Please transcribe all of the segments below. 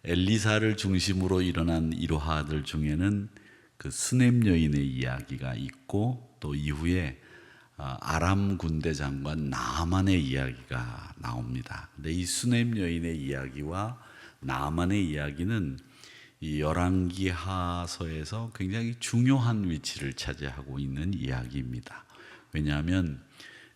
엘리사를 중심으로 일어난 일화들 중에는 그 수넴 여인의 이야기가 있고, 또 이후에 아람 군대 장관 나아만의 이야기가 나옵니다. 근데 이 수넴 여인의 이야기와 나아만의 이야기는 이 열왕기하서에서 굉장히 중요한 위치를 차지하고 있는 이야기입니다. 왜냐하면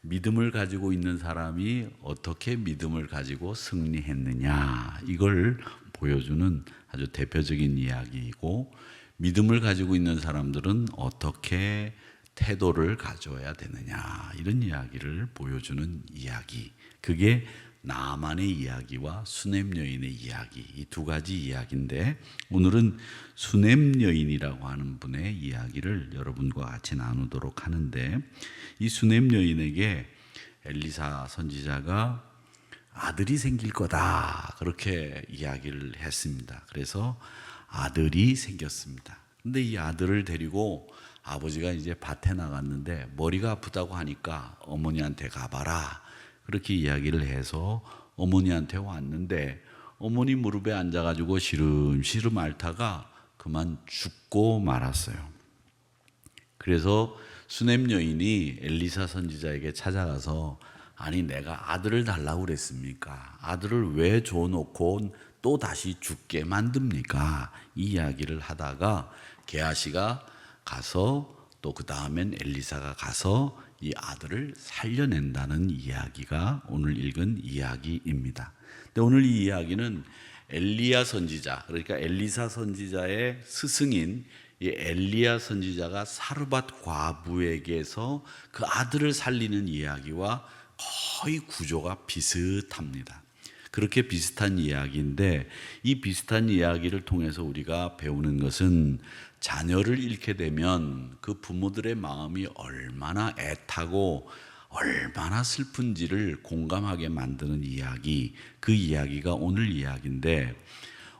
믿음을 가지고 있는 사람이 어떻게 믿음을 가지고 승리했느냐, 이걸 보여주는 아주 대표적인 이야기이고, 믿음을 가지고 있는 사람들은 어떻게 태도를 가져야 되느냐, 이런 이야기를 보여주는 이야기. 그게 나아만의 이야기와 수넴 여인의 이야기, 이 두 가지 이야기인데, 오늘은 수넴 여인이라고 하는 분의 이야기를 여러분과 같이 나누도록 하는데, 이 수넴 여인에게 엘리사 선지자가 아들이 생길 거다, 그렇게 이야기를 했습니다. 그래서 아들이 생겼습니다. 근데 이 아들을 데리고 아버지가 이제 밭에 나갔는데 머리가 아프다고 하니까 어머니한테 가봐라, 그렇게 이야기를 해서 어머니한테 왔는데, 어머니 무릎에 앉아가지고 시름시름 앓다가 그만 죽고 말았어요. 그래서 수넴 여인이 엘리사 선지자에게 찾아가서, 아니 내가 아들을 달라고 그랬습니까? 아들을 왜 줘놓고 또 다시 죽게 만듭니까? 이 이야기를 하다가 게하시가 가서, 또 그 다음엔 엘리사가 가서 이 아들을 살려낸다는 이야기가 오늘 읽은 이야기입니다. 근데 오늘 이 이야기는 엘리야 선지자, 그러니까 엘리사 선지자의 스승인 이 엘리야 선지자가 사르밧 과부에게서 그 아들을 살리는 이야기와 거의 구조가 비슷합니다. 그렇게 비슷한 이야기인데, 이 비슷한 이야기를 통해서 우리가 배우는 것은 자녀를 잃게 되면 그 부모들의 마음이 얼마나 애타고 얼마나 슬픈지를 공감하게 만드는 이야기, 그 이야기가 오늘 이야기인데,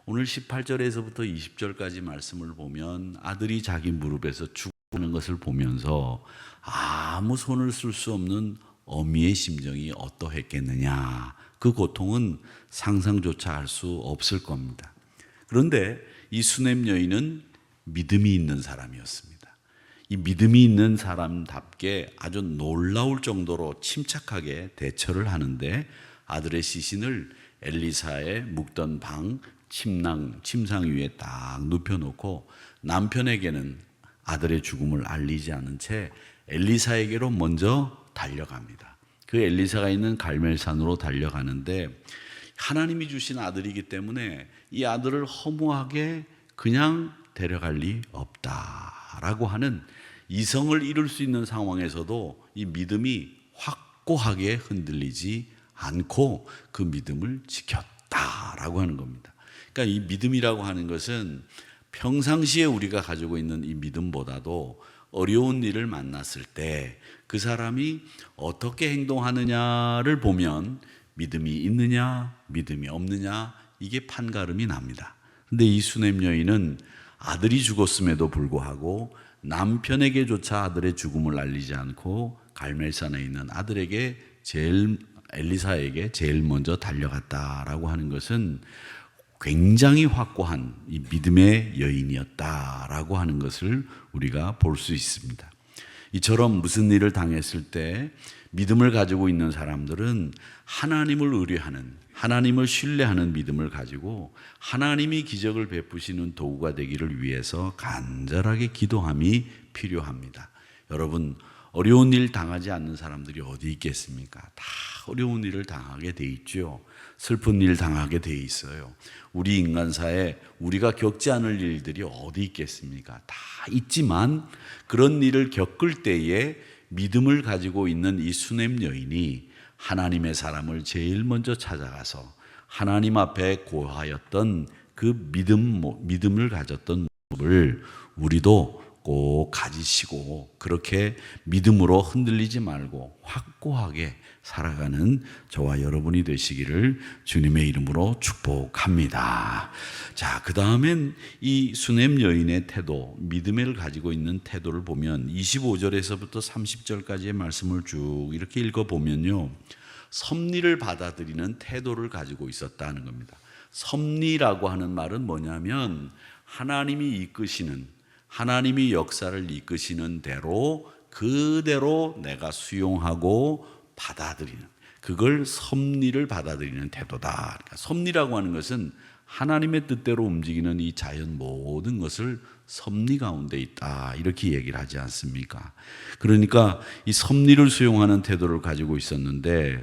오늘 18절에서부터 20절까지 말씀을 보면 아들이 자기 무릎에서 죽는 것을 보면서 아무 손을 쓸 수 없는 어미의 심정이 어떠했겠느냐, 그 고통은 상상조차 할 수 없을 겁니다. 그런데 이 수넴 여인은 믿음이 있는 사람이었습니다. 이 믿음이 있는 사람답게 아주 놀라울 정도로 침착하게 대처를 하는데, 아들의 시신을 엘리사의 묵던 방 침상 위에 딱 눕혀놓고 남편에게는 아들의 죽음을 알리지 않은 채 엘리사에게로 먼저 달려갑니다. 그 엘리사가 있는 갈멜산으로 달려가는데, 하나님이 주신 아들이기 때문에 이 아들을 허무하게 그냥 데려갈 리 없다라고 하는, 이성을 잃을 수 있는 상황에서도 이 믿음이 확고하게 흔들리지 않고 그 믿음을 지켰다라고 하는 겁니다. 그러니까 이 믿음이라고 하는 것은 평상시에 우리가 가지고 있는 이 믿음보다도 어려운 일을 만났을 때 그 사람이 어떻게 행동하느냐를 보면 믿음이 있느냐 믿음이 없느냐, 이게 판가름이 납니다. 근데 이 수넴 여인은 아들이 죽었음에도 불구하고 남편에게조차 아들의 죽음을 알리지 않고 갈멜산에 있는 아들에게 엘리사에게 제일 먼저 달려갔다라고 하는 것은 굉장히 확고한 이 믿음의 여인이었다라고 하는 것을 우리가 볼 수 있습니다. 이처럼 무슨 일을 당했을 때 믿음을 가지고 있는 사람들은 하나님을 의뢰하는, 하나님을 신뢰하는 믿음을 가지고 하나님이 기적을 베푸시는 도구가 되기를 위해서 간절하게 기도함이 필요합니다. 여러분, 어려운 일 당하지 않는 사람들이 어디 있겠습니까? 다 어려운 일을 당하게 돼 있죠. 슬픈 일 당하게 돼 있어요. 우리 인간사에 우리가 겪지 않을 일들이 어디 있겠습니까? 다 있지만, 그런 일을 겪을 때에 믿음을 가지고 있는 이 수넴 여인이 하나님의 사람을 제일 먼저 찾아가서 하나님 앞에 고하였던 그 믿음을 가졌던 모습을 우리도 꼭 가지시고, 그렇게 믿음으로 흔들리지 말고 확고하게 살아가는 저와 여러분이 되시기를 주님의 이름으로 축복합니다. 자, 그 다음엔 이 수넴 여인의 태도, 믿음을 가지고 있는 태도를 보면 25절에서부터 30절까지의 말씀을 쭉 이렇게 읽어보면요, 섭리를 받아들이는 태도를 가지고 있었다는 겁니다. 섭리라고 하는 말은 뭐냐면 하나님이 이끄시는, 하나님이 역사를 이끄시는 대로 그대로 내가 수용하고 받아들이는, 그걸 섭리를 받아들이는 태도다. 그러니까 섭리라고 하는 것은 하나님의 뜻대로 움직이는 이 자연 모든 것을 섭리 가운데 있다, 이렇게 얘기를 하지 않습니까? 그러니까 이 섭리를 수용하는 태도를 가지고 있었는데,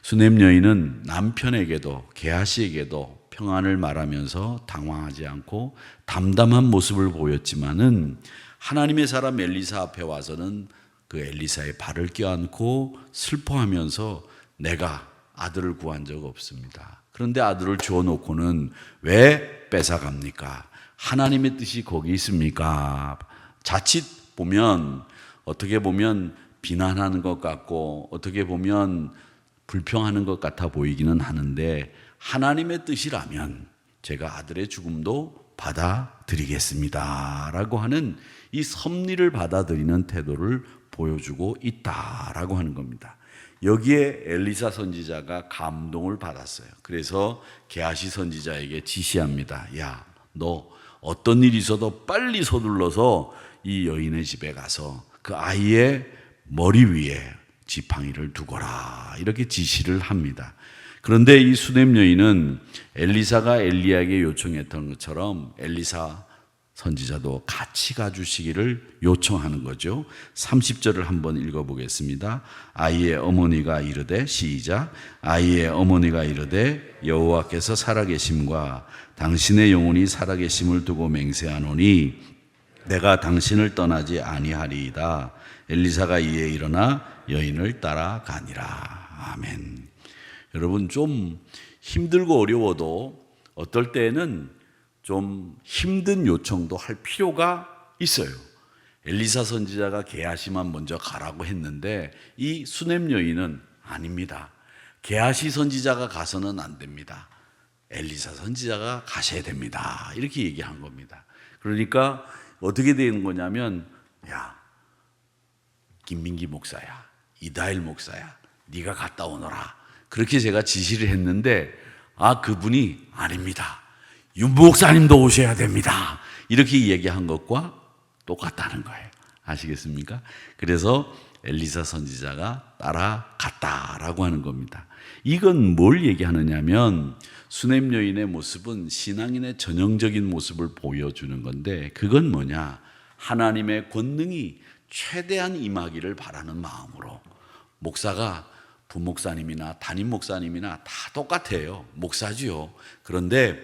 수넴 여인은 남편에게도 게하시에게도 평안을 말하면서 당황하지 않고 담담한 모습을 보였지만은 하나님의 사람 엘리사 앞에 와서는 그 엘리사의 발을 껴안고 슬퍼하면서 내가 아들을 구한 적 없습니다. 그런데 아들을 주어놓고는 왜 뺏어갑니까? 하나님의 뜻이 거기 있습니까? 자칫 보면 어떻게 보면 비난하는 것 같고 어떻게 보면 불평하는 것 같아 보이기는 하는데, 하나님의 뜻이라면 제가 아들의 죽음도 받아들이겠습니다 라고 하는 이 섭리를 받아들이는 태도를 보여주고 있다라고 하는 겁니다. 여기에 엘리사 선지자가 감동을 받았어요. 그래서 게하시 선지자에게 지시합니다. 야, 너 어떤 일이 있어도 빨리 서둘러서 이 여인의 집에 가서 그 아이의 머리 위에 지팡이를 두거라, 이렇게 지시를 합니다. 그런데 이 수넴 여인은 엘리사가 엘리야에게 요청했던 것처럼 엘리사 선지자도 같이 가주시기를 요청하는 거죠. 30절을 한번 읽어보겠습니다. 아이의 어머니가 이르되, 시작. 아이의 어머니가 이르되 여호와께서 살아계심과 당신의 영혼이 살아계심을 두고 맹세하노니 내가 당신을 떠나지 아니하리이다. 엘리사가 이에 일어나 여인을 따라가니라. 아멘. 여러분, 좀 힘들고 어려워도 어떨 때는 좀 힘든 요청도 할 필요가 있어요. 엘리사 선지자가 게하시만 먼저 가라고 했는데 이 수넴 여인은 아닙니다. 게하시 선지자가 가서는 안 됩니다. 엘리사 선지자가 가셔야 됩니다. 이렇게 얘기한 겁니다. 그러니까 어떻게 되는 거냐면, 야, 김민기 목사야, 이다일 목사야, 네가 갔다 오너라, 그렇게 제가 지시를 했는데 그분이 아닙니다, 윤 목사님도 오셔야 됩니다, 이렇게 얘기한 것과 똑같다는 거예요. 아시겠습니까? 그래서 엘리사 선지자가 따라갔다라고 하는 겁니다. 이건 뭘 얘기하느냐면 수넴 여인의 모습은 신앙인의 전형적인 모습을 보여주는 건데, 그건 뭐냐, 하나님의 권능이 최대한 임하기를 바라는 마음으로, 목사가 부목사님이나 담임 목사님이나 다 똑같아요. 목사지요. 그런데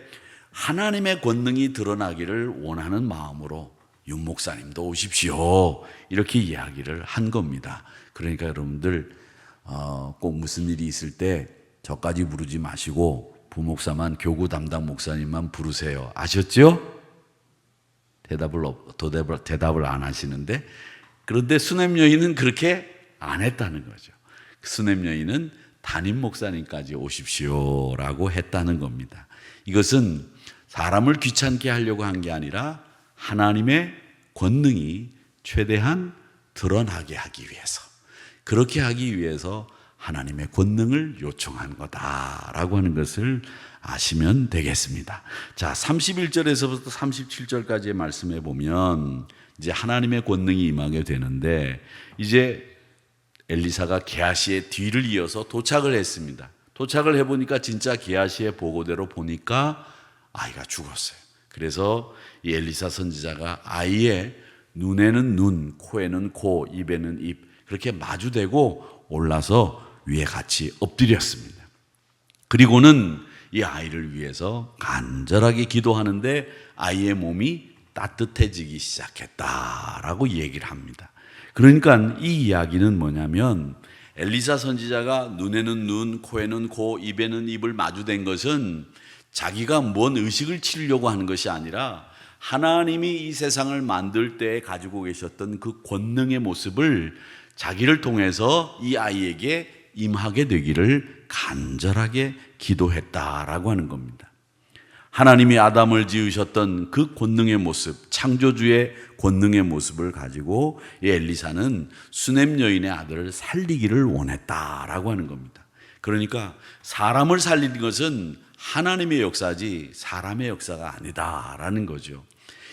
하나님의 권능이 드러나기를 원하는 마음으로 윤 목사님도 오십시오, 이렇게 이야기를 한 겁니다. 그러니까 여러분들 꼭 무슨 일이 있을 때 저까지 부르지 마시고 부목사만, 교구 담당 목사님만 부르세요. 아셨죠? 대답을 안 하시는데, 그런데 수넴 여인은 그렇게 안 했다는 거죠. 수넴 여인은 담임 목사님까지 오십시오라고 했다는 겁니다. 이것은 사람을 귀찮게 하려고 한 게 아니라 하나님의 권능이 최대한 드러나게 하기 위해서, 그렇게 하기 위해서 하나님의 권능을 요청한 거다라고 하는 것을 아시면 되겠습니다. 자, 31절에서부터 37절까지의 말씀에 보면 이제 하나님의 권능이 임하게 되는데, 이제 엘리사가 게하시의 뒤를 이어서 도착을 했습니다. 도착을 해보니까 진짜 게하시의 보고대로 보니까 아이가 죽었어요. 그래서 이 엘리사 선지자가 아이의 눈에는 눈, 코에는 코, 입에는 입, 그렇게 마주대고 올라서 위에 같이 엎드렸습니다. 그리고는 이 아이를 위해서 간절하게 기도하는데 아이의 몸이 따뜻해지기 시작했다라고 얘기를 합니다. 그러니까 이 이야기는 뭐냐면, 엘리사 선지자가 눈에는 눈, 코에는 코, 입에는 입을 마주댄 것은 자기가 뭔 의식을 치려고 하는 것이 아니라 하나님이 이 세상을 만들 때 가지고 계셨던 그 권능의 모습을 자기를 통해서 이 아이에게 임하게 되기를 간절하게 기도했다라고 하는 겁니다. 하나님이 아담을 지으셨던 그 권능의 모습, 창조주의 권능의 모습을 가지고 이 엘리사는 수넴 여인의 아들을 살리기를 원했다라고 하는 겁니다. 그러니까 사람을 살리는 것은 하나님의 역사지 사람의 역사가 아니다라는 거죠.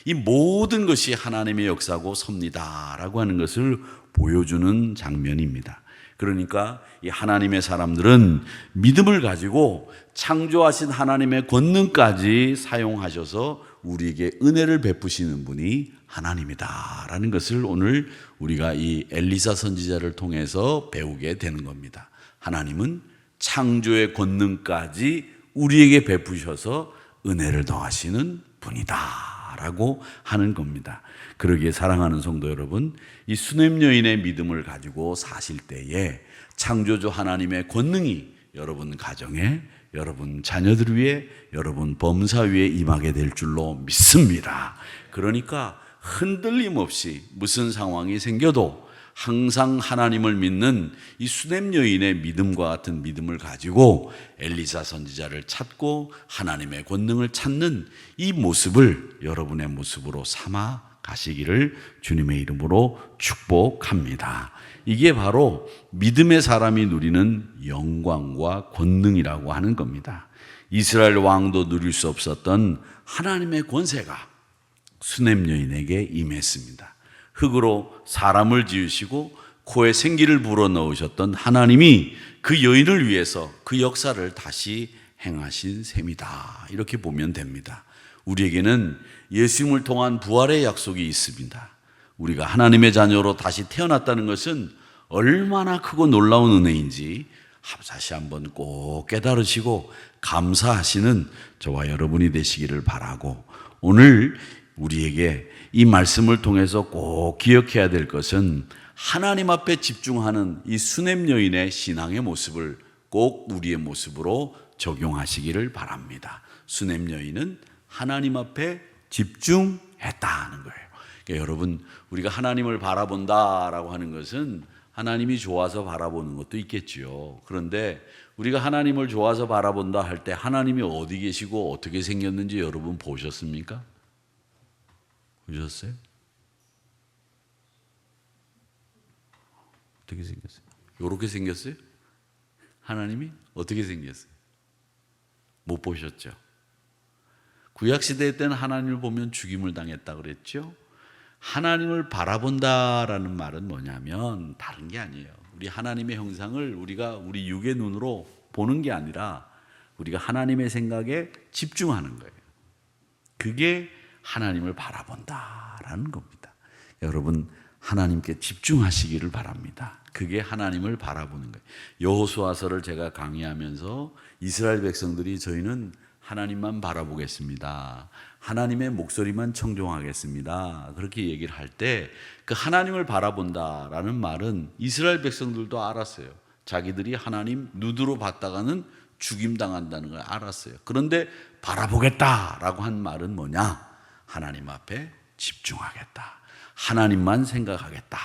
이 모든 것이 하나님의 역사고 섭니다라고 하는 것을 보여주는 장면입니다. 그러니까 이 하나님의 사람들은 믿음을 가지고 창조하신 하나님의 권능까지 사용하셔서 우리에게 은혜를 베푸시는 분이 하나님이다라는 것을 오늘 우리가 이 엘리사 선지자를 통해서 배우게 되는 겁니다. 하나님은 창조의 권능까지 우리에게 베푸셔서 은혜를 더하시는 분이다라고 하는 겁니다. 그러기에 사랑하는 성도 여러분, 이 수냄 여인의 믿음을 가지고 사실 때에 창조주 하나님의 권능이 여러분 가정에, 여러분 자녀들 위에, 여러분 범사 위에 임하게 될 줄로 믿습니다. 그러니까 흔들림 없이 무슨 상황이 생겨도 항상 하나님을 믿는 이 수냄 여인의 믿음과 같은 믿음을 가지고 엘리사 선지자를 찾고 하나님의 권능을 찾는 이 모습을 여러분의 모습으로 삼아 가시기를 주님의 이름으로 축복합니다. 이게 바로 믿음의 사람이 누리는 영광과 권능이라고 하는 겁니다. 이스라엘 왕도 누릴 수 없었던 하나님의 권세가 수냄 여인에게 임했습니다. 흙으로 사람을 지으시고 코에 생기를 불어넣으셨던 하나님이 그 여인을 위해서 그 역사를 다시 행하신 셈이다. 이렇게 보면 됩니다. 우리에게는 예수님을 통한 부활의 약속이 있습니다. 우리가 하나님의 자녀로 다시 태어났다는 것은 얼마나 크고 놀라운 은혜인지 다시 한번 꼭 깨달으시고 감사하시는 저와 여러분이 되시기를 바라고, 오늘 우리에게 이 말씀을 통해서 꼭 기억해야 될 것은 하나님 앞에 집중하는 이 수냄 여인의 신앙의 모습을 꼭 우리의 모습으로 적용하시기를 바랍니다. 수냄 여인은 하나님 앞에 집중했다는 거예요. 그러니까 여러분, 우리가 하나님을 바라본다라고 하는 것은 하나님이 좋아서 바라보는 것도 있겠지요. 그런데 우리가 하나님을 좋아서 바라본다 할 때 하나님이 어디 계시고 어떻게 생겼는지 여러분 보셨습니까? 보셨어요? 어떻게 생겼어요? 이렇게 생겼어요? 하나님이 어떻게 생겼어요? 못 보셨죠? 구약시대 때는 하나님을 보면 죽임을 당했다 그랬죠? 하나님을 바라본다라는 말은 뭐냐면 다른 게 아니에요. 우리 하나님의 형상을 우리가 우리 육의 눈으로 보는 게 아니라 우리가 하나님의 생각에 집중하는 거예요. 그게 하나님을 바라본다라는 겁니다. 여러분, 하나님께 집중하시기를 바랍니다. 그게 하나님을 바라보는 거예요. 여호수아서를 제가 강의하면서 이스라엘 백성들이 저희는 하나님만 바라보겠습니다, 하나님의 목소리만 청종하겠습니다, 그렇게 얘기를 할 때 그 하나님을 바라본다라는 말은 이스라엘 백성들도 알았어요. 자기들이 하나님 눈으로 봤다가는 죽임당한다는 걸 알았어요. 그런데 바라보겠다라고 한 말은 뭐냐? 하나님 앞에 집중하겠다, 하나님만 생각하겠다,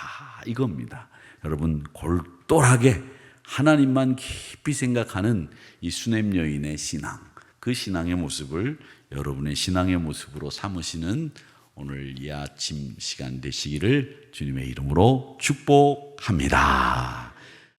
이겁니다. 여러분, 골똘하게 하나님만 깊이 생각하는 이 수냄 여인의 신앙, 그 신앙의 모습을 여러분의 신앙의 모습으로 삼으시는 오늘 이 아침 시간 되시기를 주님의 이름으로 축복합니다.